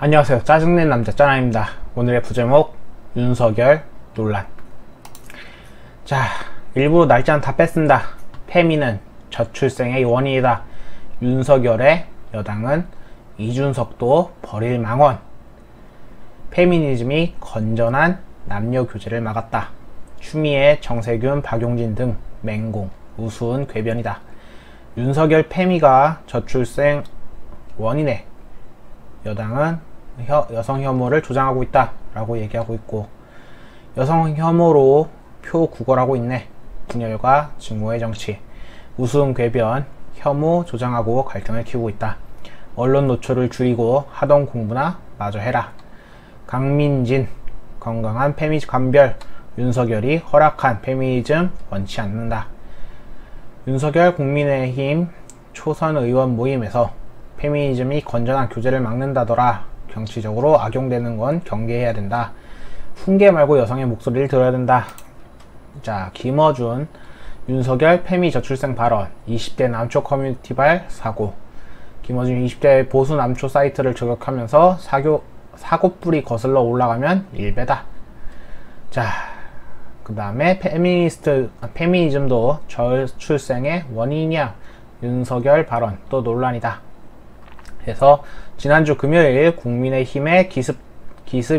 안녕하세요. 짜증낸 남자 짜나입니다. 오늘의 부제목 윤석열 논란. 자, 일부 날짜는 다 뺐습니다. 페미는 저출생의 원인이다. 윤석열의 여당은 이준석도 버릴 망언. 페미니즘이 건전한 남녀 교제를 막았다. 추미애, 정세균, 박용진 등 맹공, 우스운 궤변이다. 윤석열 페미가 저출생 원인에 여당은 여성 혐오를 조장하고 있다 라고 얘기하고 있고, 여성 혐오로 표 구걸하고 있네. 분열과 증오의 정치, 우스운 궤변, 혐오 조장하고 갈등을 키우고 있다. 언론 노출을 줄이고 하던 공부나 마저 해라. 강민진, 건강한 페미니즘 감별. 윤석열이 허락한 페미니즘 원치 않는다. 윤석열 국민의힘 초선 의원 모임에서 페미니즘이 건전한 교제를 막는다더라. 정치적으로 악용되는 건 경계해야 된다. 훈계 말고 여성의 목소리를 들어야 된다. 자, 김어준, 윤석열 페미 저출생 발언, 20대 남초 커뮤니티발 사고. 김어준 20대 보수 남초 사이트를 저격하면서 사고뿔이 거슬러 올라가면 일배다. 자, 그 다음에 페미니즘도 저출생의 원인이냐. 윤석열 발언 또 논란이다. 그래서 지난주 금요일 국민의힘에 기습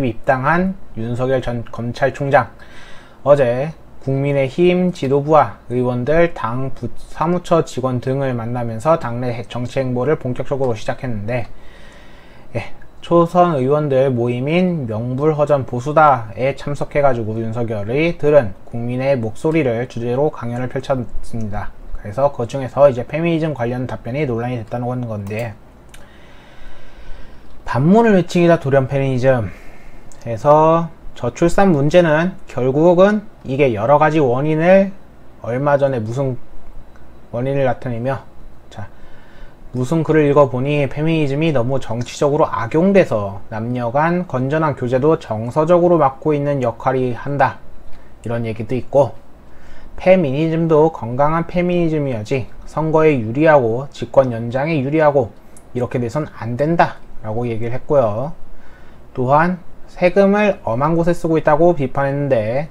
입당한 윤석열 전 검찰총장, 어제 국민의힘 지도부와 의원들, 당 사무처 직원 등을 만나면서 당내 정치 행보를 본격적으로 시작했는데, 초선 의원들 모임인 명불허전 보수다에 참석해가지고 윤석열이 들은 국민의 목소리를 주제로 강연을 펼쳤습니다. 그래서 그 중에서 이제 페미니즘 관련 답변이 논란이 됐다는 건데, 반문을 외칭이다 돌연 페미니즘. 그래서 저출산 문제는 결국은 이게 여러가지 원인을 얼마 전에 무슨 원인을 나타내며, 자, 무슨 글을 읽어보니 페미니즘이 너무 정치적으로 악용돼서 남녀 간 건전한 교제도 정서적으로 막고 있는 역할이 한다, 이런 얘기도 있고, 페미니즘도 건강한 페미니즘이어야지 선거에 유리하고 집권 연장에 유리하고 이렇게 돼선 안 된다 라고 얘기를 했고요. 또한 세금을 엄한 곳에 쓰고 있다고 비판했는데,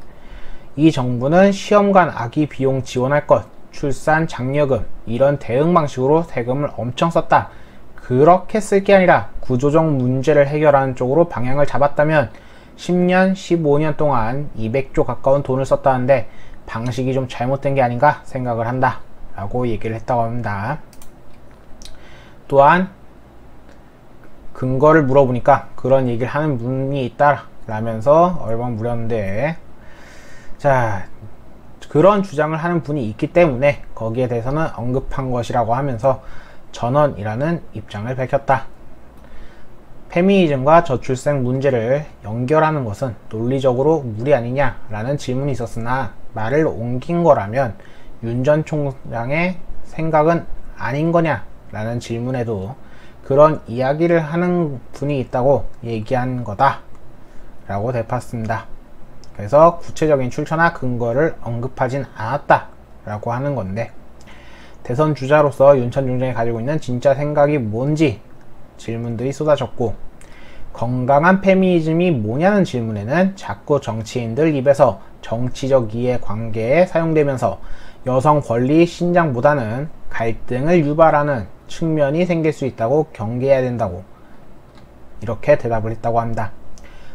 이 정부는 시험관 아기 비용 지원할 것, 출산 장려금 이런 대응 방식으로 세금을 엄청 썼다. 그렇게 쓸 게 아니라 구조적 문제를 해결하는 쪽으로 방향을 잡았다면 10년, 15년 동안 200조 가까운 돈을 썼다는데 방식이 좀 잘못된 게 아닌가 생각을 한다 라고 얘기를 했다고 합니다. 또한 근거를 물어보니까 그런 얘기를 하는 분이 있다 라면서 얼버무렸는데, 자, 그런 주장을 하는 분이 있기 때문에 거기에 대해서는 언급한 것이라고 하면서 전원이라는 입장을 밝혔다. 페미니즘과 저출생 문제를 연결하는 것은 논리적으로 무리 아니냐 라는 질문이 있었으나, 말을 옮긴 거라면 윤 전 총장의 생각은 아닌 거냐 라는 질문에도 그런 이야기를 하는 분이 있다고 얘기한 거다 라고 되팠습니다. 그래서 구체적인 출처나 근거를 언급하진 않았다 라고 하는 건데, 대선 주자로서 윤 전 총장이 가지고 있는 진짜 생각이 뭔지 질문들이 쏟아졌고, 건강한 페미니즘이 뭐냐는 질문에는 자꾸 정치인들 입에서 정치적 이해 관계에 사용되면서 여성 권리 신장보다는 갈등을 유발하는 측면이 생길 수 있다고 경계해야 된다고 이렇게 대답을 했다고 합니다.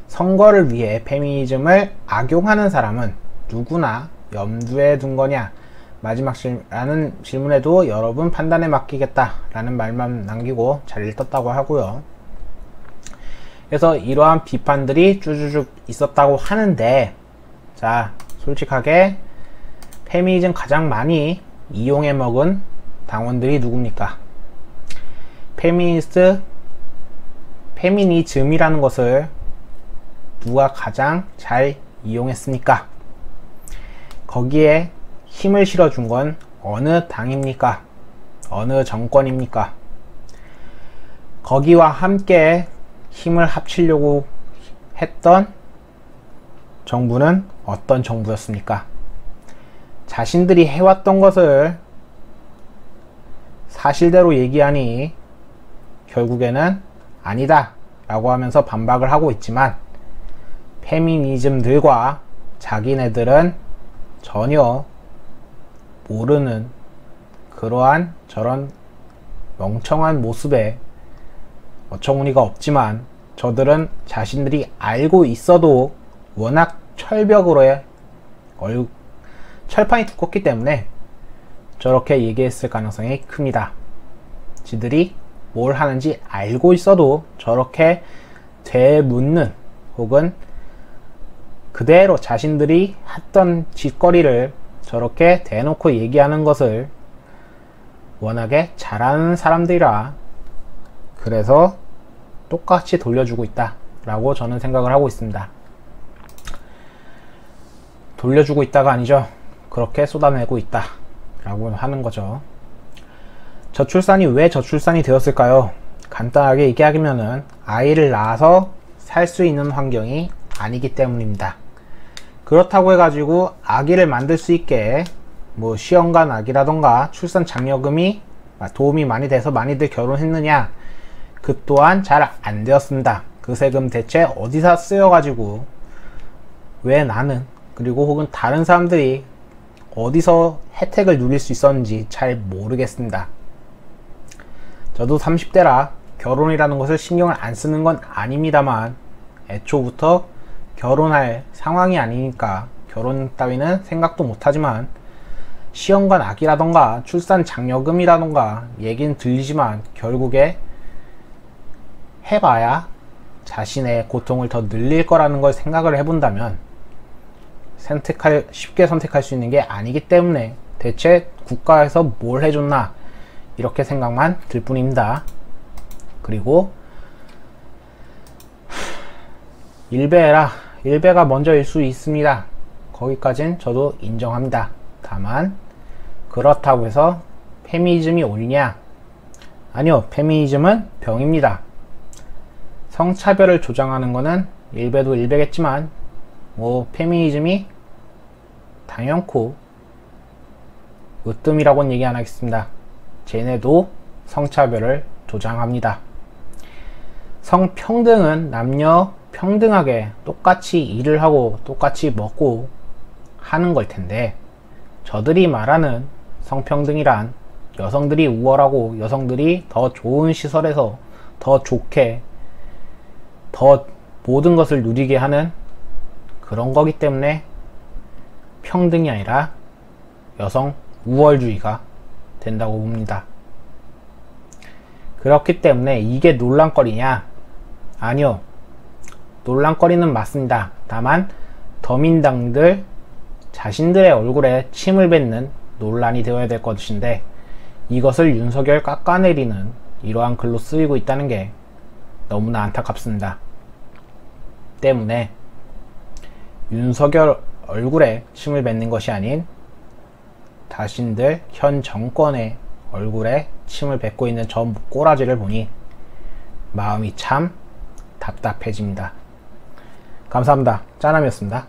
선거를 위해 페미니즘을 악용하는 사람은 누구나 염두에 둔 거냐, 마지막 라는 질문에도 여러분 판단에 맡기겠다 라는 말만 남기고 자리를 떴다고 하고요. 그래서 이러한 비판들이 쭈쭈쭉 있었다고 하는데, 자, 솔직하게 페미니즘 가장 많이 이용해 먹은 당원들이 누굽니까? 페미니즘이라는 것을 누가 가장 잘 이용했습니까? 거기에 힘을 실어준 건 어느 당입니까? 어느 정권입니까? 거기와 함께 힘을 합치려고 했던 정부는 어떤 정부였습니까? 자신들이 해왔던 것을 사실대로 얘기하니 결국에는 아니다 라고 하면서 반박을 하고 있지만 페미니즘들과 자기네들은 전혀 모르는 그러한 저런 멍청한 모습에 어처구니가 없지만 저들은 자신들이 알고 있어도 워낙 철벽으로의 철판이 두껍기 때문에 저렇게 얘기했을 가능성이 큽니다. 지들이 뭘 하는지 알고 있어도 저렇게 되묻는 혹은 그대로 자신들이 했던 짓거리를 저렇게 대놓고 얘기하는 것을 워낙에 잘하는 사람들이라 그래서 똑같이 돌려주고 있다 라고 저는 생각을 하고 있습니다. 돌려주고 있다가 아니죠. 그렇게 쏟아내고 있다 라고 하는 거죠. 저출산이 왜 저출산이 되었을까요? 간단하게 얘기하면은 아이를 낳아서 살 수 있는 환경이 아니기 때문입니다. 그렇다고 해가지고 아기를 만들 수 있게 뭐 시험관 아기라던가 출산 장려금이 도움이 많이 돼서 많이들 결혼했느냐? 그 또한 잘 안 되었습니다. 그 세금 대체 어디서 쓰여가지고 왜 나는 그리고 혹은 다른 사람들이 어디서 혜택을 누릴 수 있었는지 잘 모르겠습니다. 저도 30대라 결혼이라는 것을 신경을 안 쓰는 건 아닙니다만 애초부터 결혼할 상황이 아니니까 결혼 따위는 생각도 못하지만 시험관 아기라던가 출산 장려금이라던가 얘기는 들리지만 결국에 해봐야 자신의 고통을 더 늘릴 거라는 걸 생각을 해본다면 쉽게 선택할 수 있는 게 아니기 때문에 대체 국가에서 뭘 해줬나 이렇게 생각만 들 뿐입니다. 그리고 일배해라. 일배가 먼저일 수 있습니다. 거기까진 저도 인정합니다. 다만 그렇다고 해서 페미니즘이 옳냐? 아니요. 페미니즘은 병입니다. 성차별을 조장하는 거는 일배도 일배겠지만 뭐 페미니즘이 당연코 으뜸이라고는 얘기 안 하겠습니다. 쟤네도 성차별을 조장합니다. 성평등은 남녀 평등하게 똑같이 일을 하고 똑같이 먹고 하는 걸 텐데 저들이 말하는 성평등이란 여성들이 우월하고 여성들이 더 좋은 시설에서 더 좋게 더 모든 것을 누리게 하는 그런 거기 때문에 평등이 아니라 여성 우월주의가 된다고 봅니다. 그렇기 때문에 이게 논란거리냐? 아니요. 논란거리는 맞습니다. 다만 더민당들 자신들의 얼굴에 침을 뱉는 논란이 되어야 될 것인데 이것을 윤석열 깎아내리는 이러한 글로 쓰이고 있다는 게 너무나 안타깝습니다. 때문에 윤석열 얼굴에 침을 뱉는 것이 아닌 자신들 현 정권의 얼굴에 침을 뱉고 있는 저 꼬라지를 보니 마음이 참 답답해집니다. 감사합니다. 짜남이었습니다.